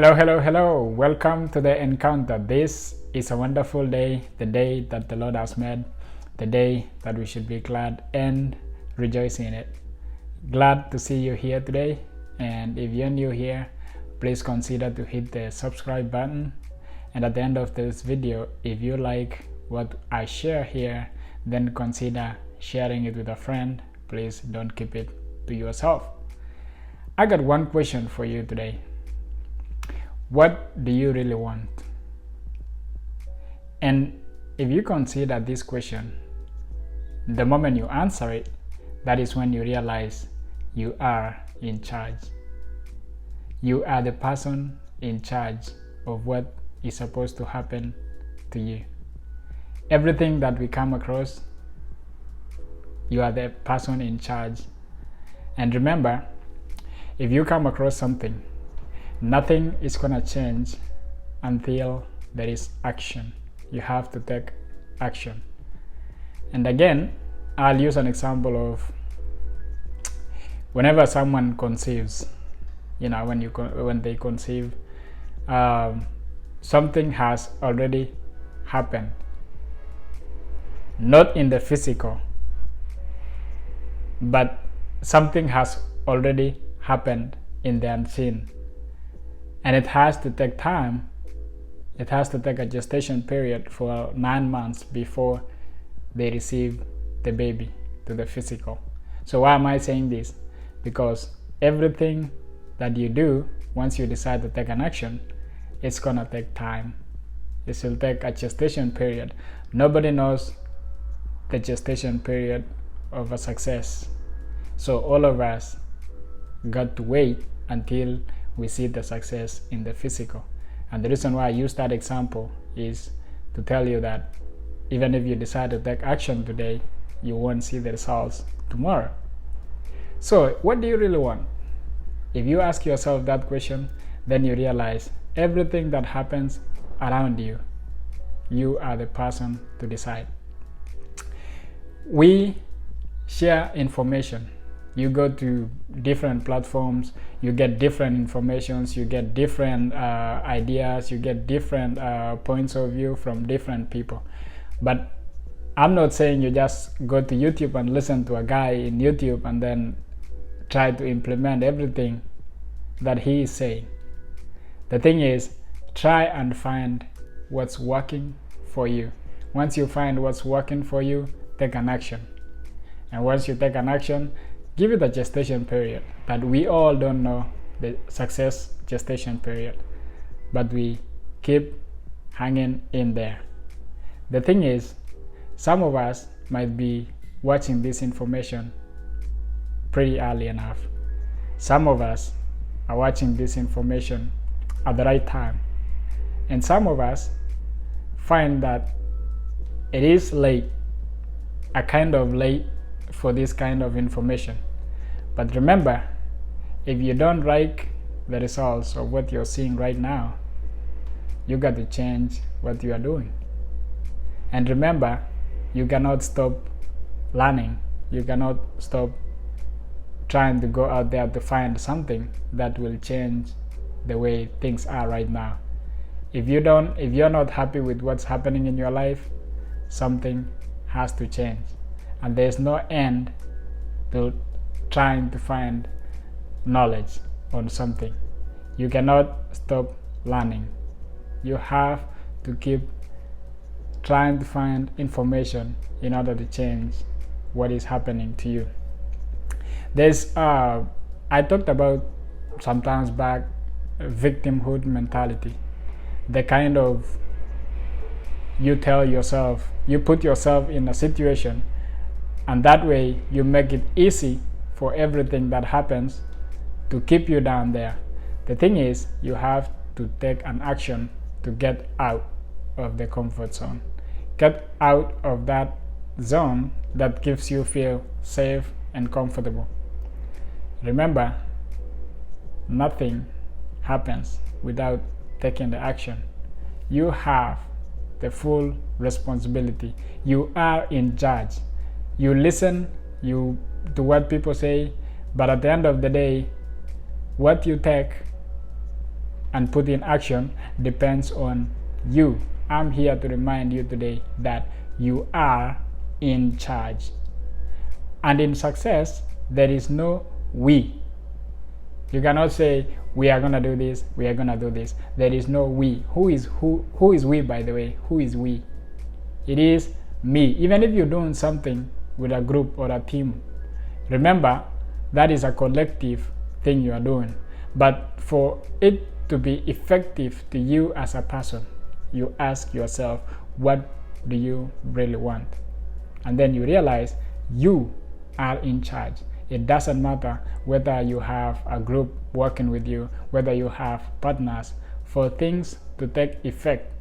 Hello, hello, hello. Welcome to the encounter. This is a wonderful day, the day that the Lord has made, the day that we should be glad and rejoice in it. Glad to see you here today. And if you're new here, please consider to hit the subscribe button. And at the end of this video, if you like what I share here, then consider sharing it with a friend. Please don't keep it to yourself. I got one question for you today. What do you really want? And if you consider this question, the moment you answer it, that is when you realize you are in charge. You are the person in charge of what is supposed to happen to you. Everything that we come across, you are the person in charge. And remember, if you come across something, nothing is gonna change until there is action. You have to take action. And again, I'll use an example of whenever someone conceives. When they conceive, something has already happened. Not in the physical, but something has already happened in the unseen. And it has to take time. It has to take a gestation period for 9 months before they receive the baby to the physical. So why am I saying this? Because everything that you do, once you decide to take an action, it's gonna take time. It will take a gestation period. Nobody knows the gestation period of a success. So all of us got to wait until we see the success in the physical. And the reason why I use that example is to tell you that even if you decide to take action today, you won't see the results tomorrow. So what do you really want? If you ask yourself that question, then you realize everything that happens around you, you are the person to decide. We share information. You go to different platforms, you get different informations, you get different ideas, you get different points of view from different people. But I'm not saying you just go to YouTube and listen to a guy in YouTube and then try to implement everything that he is saying. The thing is, try and find what's working for you. Once you find what's working for you, take an action. And once you take an action, give it a gestation period. But we all don't know the success gestation period, but we keep hanging in there. The thing is, some of us might be watching this information pretty early enough. Some of us are watching this information at the right time. And some of us find that it is late, a kind of late for this kind of information. But remember, if you don't like the results of what you're seeing right now, you got to change what you are doing. And remember, you cannot stop learning. You cannot stop trying to go out there to find something that will change the way things are right now. If you're not happy with what's happening in your life, something has to change. And there's no end to trying to find knowledge on something. You cannot stop learning. You have to keep trying to find information in order to change what is happening to you. There's I talked about sometimes back victimhood mentality. The kind of you tell yourself, you put yourself in a situation, and that way you make it easy for everything that happens to keep you down there. The thing is, you have to take an action to get out of the comfort zone. Get out of that zone that gives you feel safe and comfortable. Remember, nothing happens without taking the action. You have the full responsibility. You are in charge. You listen to what people say, but at the end of the day, what you take and put in action depends on you. I'm here to remind you today that you are in charge. And in success, there is no we. You cannot say we are gonna do this, we are gonna do this. There is no we. Who is we, by the way? Who is we? It is me. Even if you're doing something with a group or a team, remember that is a collective thing you are doing. But for it to be effective to you as a person, you ask yourself, what do you really want? And then you realize you are in charge. It doesn't matter whether you have a group working with you, whether you have partners. For things to take effect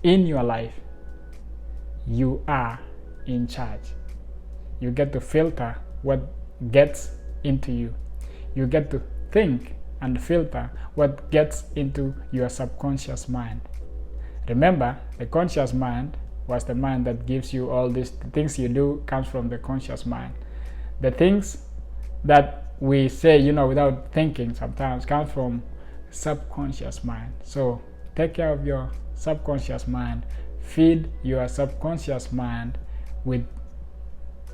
in your life, you are in charge. You get to filter what gets into you. You get to think and filter what gets into your subconscious mind. Remember, the conscious mind was the mind that gives you all these things you do comes from the conscious mind. The things that we say, without thinking sometimes comes from subconscious mind. So take care of your subconscious mind. Feed your subconscious mind with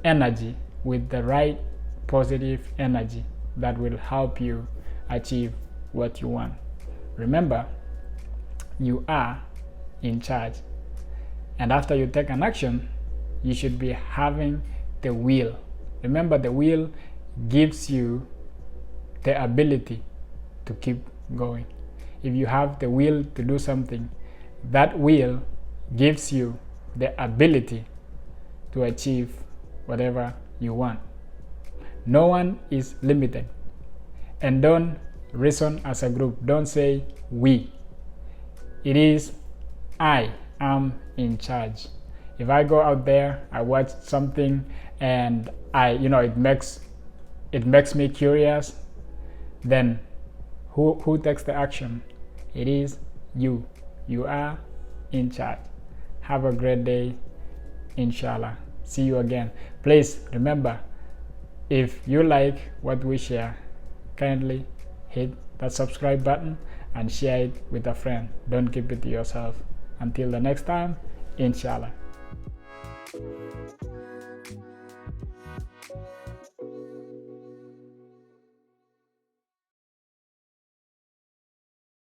energy, with the right positive energy that will help you achieve what you want. Remember, you are in charge. And after you take an action, you should be having the will. Remember, the will gives you the ability to keep going. If you have the will to do something, that will gives you the ability to achieve whatever you want. No one is limited. And don't reason as a group. Don't say we. It is I am in charge. If I go out there, I watch something and it makes me curious, then who takes the action? It is you. You are in charge. Have a great day, inshallah. See you again. Please remember, if you like what we share, kindly hit that subscribe button and share it with a friend. Don't keep it to yourself. Until the next time, inshallah.